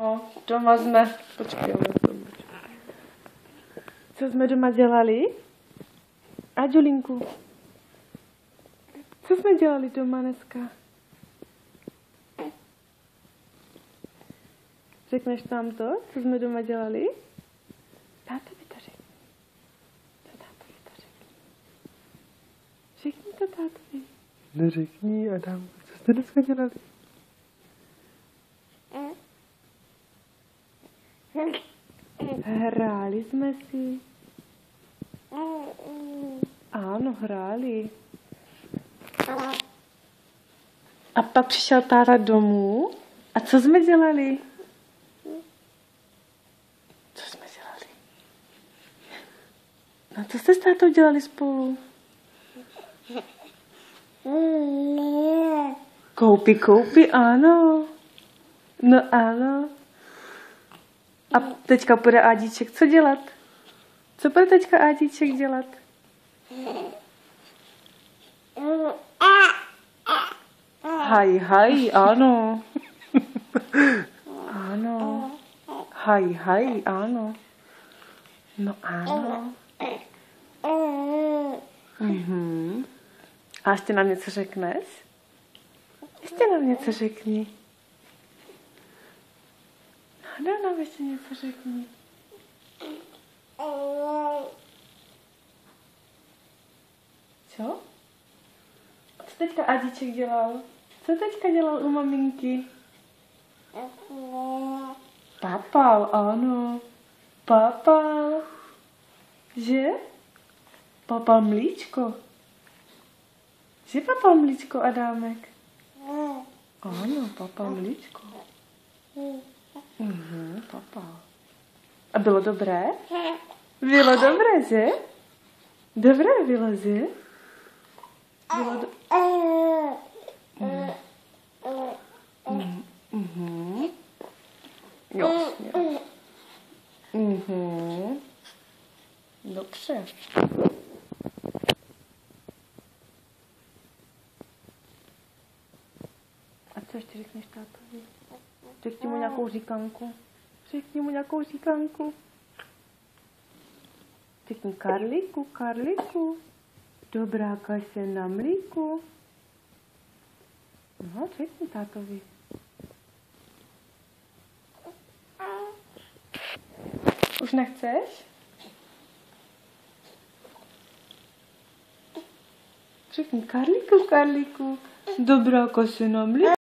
No, doma jsme, počkej, co jsme doma dělali? A Julinku, co jsme dělali doma dneska? Řekneš tam to, co jsme doma dělali? Tátovi to řekni. Co tátovi to řekni? Řekni to tátovi. Neřekni, Adam, co jste dneska dělali? Hráli jsme si. Ano, hráli. A pak přišel táta domů. A co jsme dělali? Co jsme dělali? No co jste s tátou dělali spolu? Koupy, ano. No ano. A teďka půjde Ádíček co dělat? Co bude teďka Ádíček dělat? Haj, ano. Ano. Haj, ano. No ano. A ještě nám něco řekneš? Ještě nám něco řekni. Ano, nám ještě něco řekni. Co? Co teďka Ádíček dělal? Co teďka dělal u maminky? Papal, ano. Papal. Že? Papal mlíčko. Že papal mlíčko, Adámek? Ano, papal mlíčko. Papal. A bylo dobré? Bylo dobré, že? Dobré bylo, že? Bylo Jasně. Dobře. A co ještě řekneš tátovi? Řekni mu nějakou říkanku. Řekni mu nějakou říkanku. Řekni Karlíku. Dobrá kaše na mlíku. No, řekni tátovi. Už nechceš? Řekni Karlíku. Dobrá kaše na mlíku.